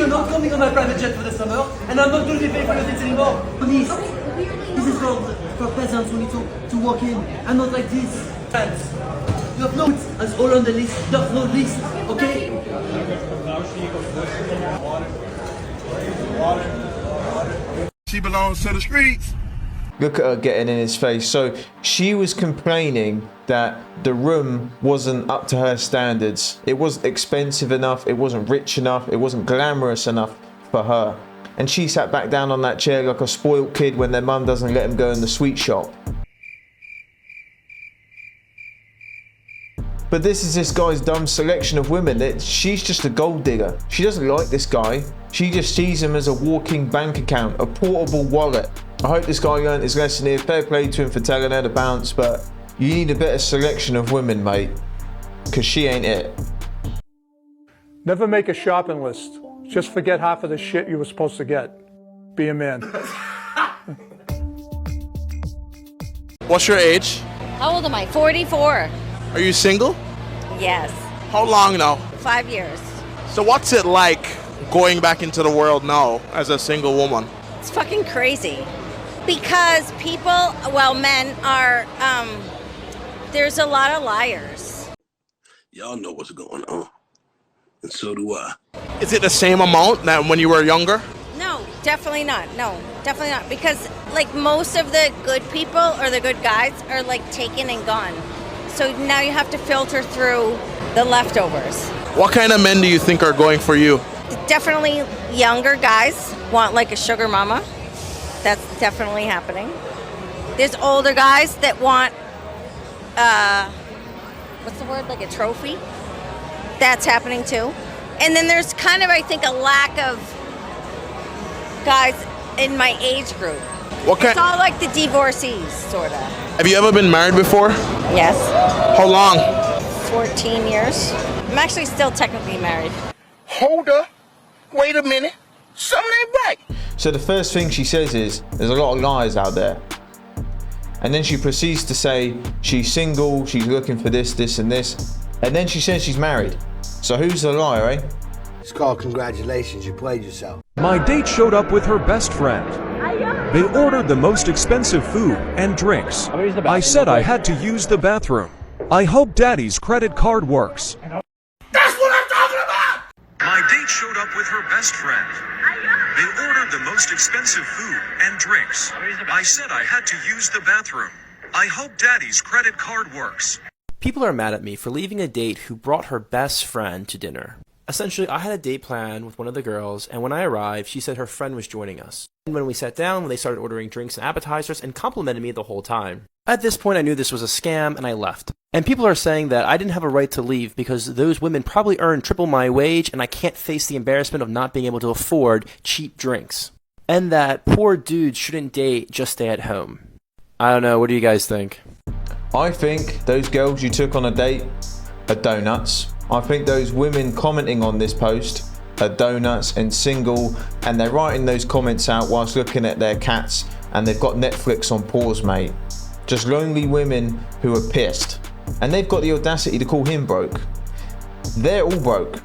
you're not coming on my private jet for the summer, and I'm not going to be paying for your dates anymore. Please, this is for peasants who need to walk in, and not like this. You have no as all on the list, you have no list, okay? She belongs to the streets. Look at her getting in his face. So she was complaining that the room wasn't up to her standards. It wasn't expensive enough, it wasn't rich enough, it wasn't glamorous enough for her. And she sat back down on that chair like a spoiled kid when their mum doesn't let them go in the sweet shop. But this is this guy's dumb selection of women. She's just a gold digger. She doesn't like this guy. She just sees him as a walking bank account, a portable wallet. I hope this guy learned his lesson here. Fair play to him for telling her to bounce, but you need a better selection of women, mate, because she ain't it. Never make a shopping list. Just forget half of the shit you were supposed to get. Be a man. What's your age? How old am I? 44. Are you single? Yes. How long now? 5 years. So what's it like going back into the world now as a single woman? It's fucking crazy. Because people, well, men are, there's a lot of liars. Y'all know what's going on, and so do I. Is it the same amount that when you were younger? No, definitely not. No, definitely not. Because, like, most of the good people or the good guys are, like, taken and gone. So now you have to filter through the leftovers. What kind of men do you think are going for you? Definitely younger guys want like a sugar mama. That's definitely happening. There's older guys that want, what's the word, like a trophy? That's happening too. And then there's kind of, I think, a lack of guys in my age group. It's all like the divorcees, sort of. Have you ever been married before? Yes. How long? 14 years. I'm actually still technically married. Hold up. Wait a minute. Something ain't right. So the first thing she says is, there's a lot of liars out there. And then she proceeds to say she's single, she's looking for this, this, and this. And then she says she's married. So who's the liar, eh? It's called congratulations, you played yourself. My date showed up with her best friend. They ordered the most expensive food and drinks. I said I had to use the bathroom. I hope Daddy's credit card works. That's what I'm talking about! My date showed up with her best friend. They ordered the most expensive food and drinks. I said I had to use the bathroom. I hope Daddy's credit card works. People are mad at me for leaving a date who brought her best friend to dinner. Essentially, I had a date plan with one of the girls, and when I arrived, she said her friend was joining us. And when we sat down, they started ordering drinks and appetizers and complimented me the whole time. At this point, I knew this was a scam, and I left. And people are saying that I didn't have a right to leave because those women probably earn triple my wage, and I can't face the embarrassment of not being able to afford cheap drinks. And that poor dudes shouldn't date, just stay at home. I don't know, what do you guys think? I think those girls you took on a date are donuts. I think those women commenting on this post are donuts and single, and they're writing those comments out whilst looking at their cats, and they've got Netflix on pause, mate. Just lonely women who are pissed. And they've got the audacity to call him broke. They're all broke.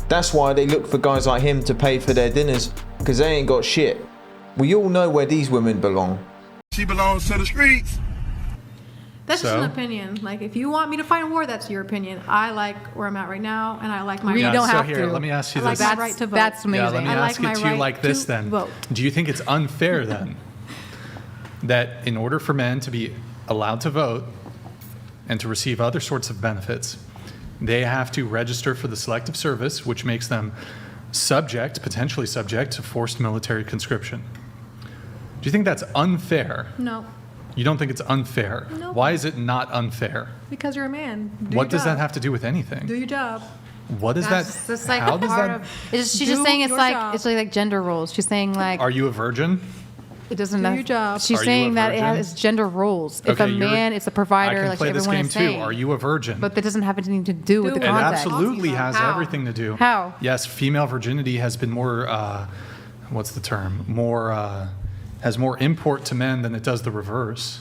That's why they look for guys like him to pay for their dinners, because they ain't got shit. We all know where these women belong. She belongs to the streets. That's just an opinion. Like, if you want me to fight a war, that's your opinion. I like where I'm at right now, and I like my right. You don't have to. Let me ask you this. Like my right to vote. That's amazing. Yeah, let me ask it to you like this then. Vote. Do you think it's unfair then that in order for men to be allowed to vote and to receive other sorts of benefits, they have to register for the Selective Service, which makes them potentially subject to forced military conscription? Do you think that's unfair? No. You don't think it's unfair? No. Why is it not unfair? Because you're a man. What does that have to do with anything? Do your job. What is that? That's like how does that? She's just saying it's like gender roles. She's saying like. Are you a virgin? It doesn't. Do your job. She's saying that it's gender roles. If a man is a provider, like everyone is saying. Are you a virgin? But that doesn't have anything to do with the context. It absolutely has everything to do. How? Yes, female virginity has been more. What's the term? More has more import to men than it does the reverse.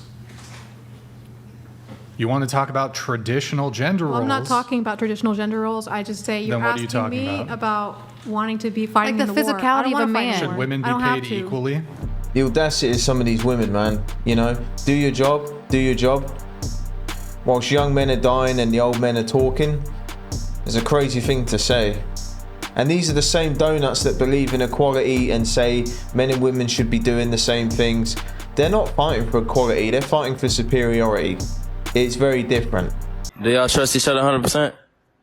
You want to talk about traditional gender roles? I'm not talking about traditional gender roles. I just say you're asking me about wanting to be fighting like the physicality of a man. Should women be paid equally? The audacity of some of these women, man. You know, do your job, do your job. Whilst young men are dying and the old men are talking, it's a crazy thing to say. And these are the same donuts that believe in equality and say men and women should be doing the same things. They're not fighting for equality, they're fighting for superiority. It's very different. Do y'all trust each other 100%?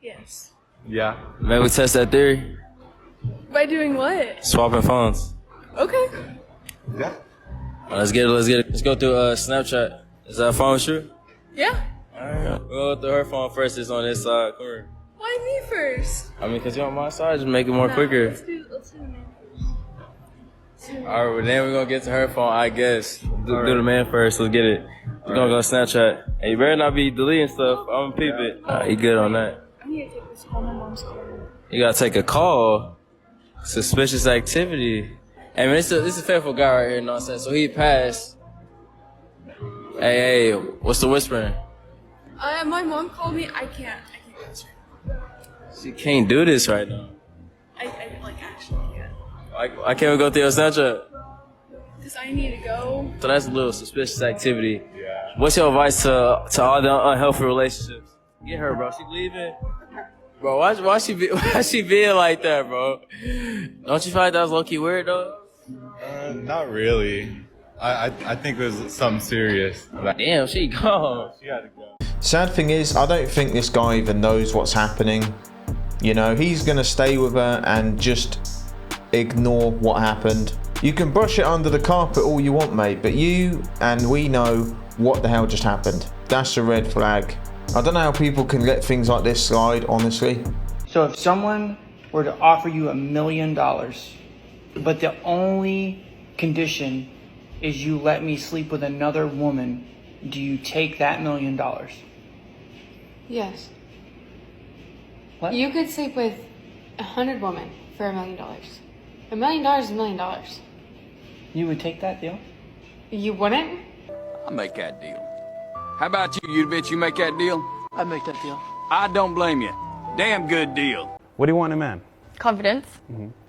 Yes. Yeah. Maybe we test that theory. By doing what? Swapping phones. Okay. Yeah. Let's get it. Let's go through Snapchat. Is that phone true? Yeah. Alright. We'll go through her phone first. It's on this side. Come here. Why me first? I mean, because you're on my side. Just make it more quicker. Let's do the man first. Alright, well, then we're going to get to her phone, I guess. Do the man first. Let's get it. We're going to go Snapchat. And you better not be deleting stuff. I'm going to peep it. You good on that? I need to take this call. My mom's calling. You got to take a call. Suspicious activity. I mean, this is a faithful guy right here, nonsense. So he passed. Hey, what's the whispering? My mom called me. I can't answer. She can't do this right now. I like actually can't. Why can't we go through your Snapchat? Because I need to go. So that's a little suspicious activity. Yeah. What's your advice to all the unhealthy relationships? Get her, bro. She leaving. Bro, why she being like that, bro? Don't you feel like that was low-key weird, though? Not really. I think it was something serious. Damn, she gone. She had to go. Sad thing is, I don't think this guy even knows what's happening. You know, he's gonna stay with her and just ignore what happened. You can brush it under the carpet all you want, mate, but you and we know what the hell just happened. That's a red flag. I don't know how people can let things like this slide, honestly. So if someone were to offer you $1 million, but the only condition is you let me sleep with another woman, do you take that $1 million? Yes. What? You could sleep with 100 women for $1 million. $1 million is $1 million. You would take that deal? You wouldn't? I'll make that deal. How about you bitch, you make that deal? I'd make that deal. I don't blame you. Damn good deal. What do you want in a man? Confidence,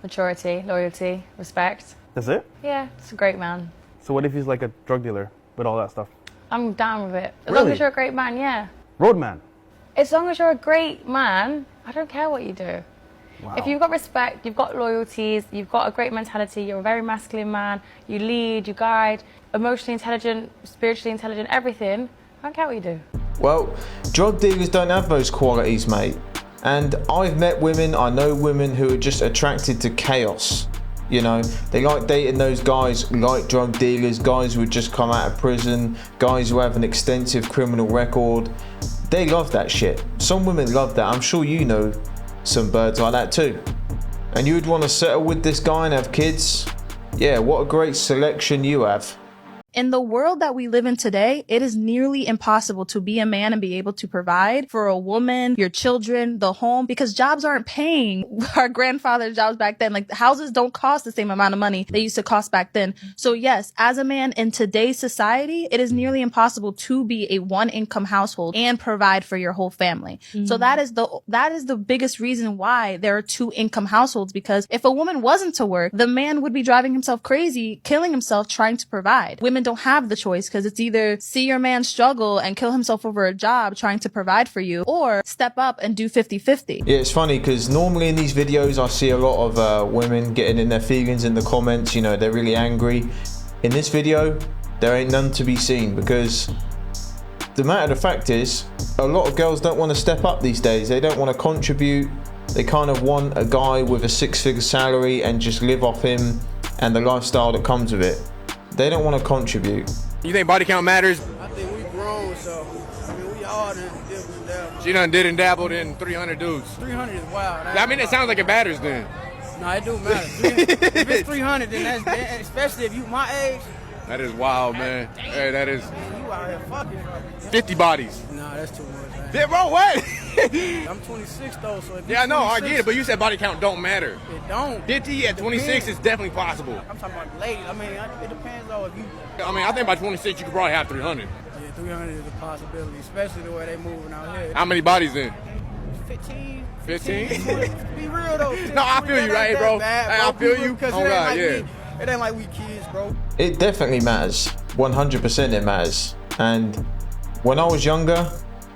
maturity, loyalty, respect. That's it? Yeah, it's a great man. So what if he's like a drug dealer with all that stuff? I'm down with it. As Really? long as you're a great man, yeah. Roadman? As long as you're a great man, I don't care what you do. Wow. If you've got respect, you've got loyalties, you've got a great mentality, you're a very masculine man, you lead, you guide, emotionally intelligent, spiritually intelligent, everything, I don't care what you do. Well, drug dealers don't have those qualities, mate. And I've met women, I know women who are just attracted to chaos. You know, they like dating those guys like drug dealers, guys who had just come out of prison, guys who have an extensive criminal record. They love that shit. Some women love that. I'm sure you know some birds like that too. And you would want to settle with this guy and have kids? Yeah, what a great selection you have. In the world that we live in today, it is nearly impossible to be a man and be able to provide for a woman, your children, the home, because jobs aren't paying our grandfather's jobs back then. Like, houses don't cost the same amount of money they used to cost back then. So yes, as a man in today's society, it is nearly impossible to be a one-income household and provide for your whole family. So that is the biggest reason why there are two-income households, because if a woman wasn't to work, the man would be driving himself crazy, killing himself, trying to provide. Women don't have the choice, because it's either see your man struggle and kill himself over a job trying to provide for you, or step up and do 50-50. Yeah, it's funny because normally in these videos I see a lot of women getting in their feelings in the comments, you know, they're really angry. In this video, there ain't none to be seen, because the matter of fact is, a lot of girls don't want to step up these days. They don't want to contribute. They kind of want a guy with a 6-figure salary and just live off him and the lifestyle that comes with it. They don't want to contribute. You think body count matters? I think we grown, so I mean, we all done dibbled and dabbled. She done did and dabbled in 300 dudes. 300 is wild. I mean, it sounds like it matters then. No, it do matter. If it's 300, then that's, especially if you my age. That is wild, man. Hey, that is You out here fucking. 50 bodies. No, that's too much, man. Yeah, bro, what? I'm 26 though, so if Yeah, I know, I 26, get it, but you said body count don't matter. It don't. 50 at 26 is definitely possible. I'm talking about ladies. I mean, it depends though if you. I mean, I think by 26 you could probably have 300. Yeah, 300 is a possibility, especially the way they moving out here. How many bodies in? 15. 15? 20, be real though. 10, No, I feel you, right, bro? Bad, I feel you. Because Oh, God, yeah. It ain't like we kids, bro. It definitely matters. 100% it matters. And when I was younger,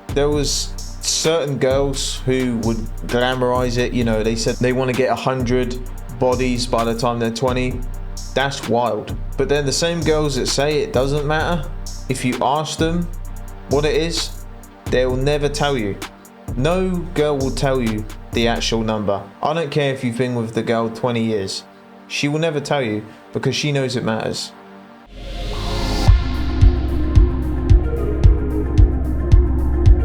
there was certain girls who would glamorize it. You know, they said they want to get 100 bodies by the time they're 20. That's wild. But then the same girls that say it doesn't matter, if you ask them what it is, they will never tell you. No girl will tell you the actual number. I don't care if you've been with the girl 20 years. She will never tell you because she knows it matters.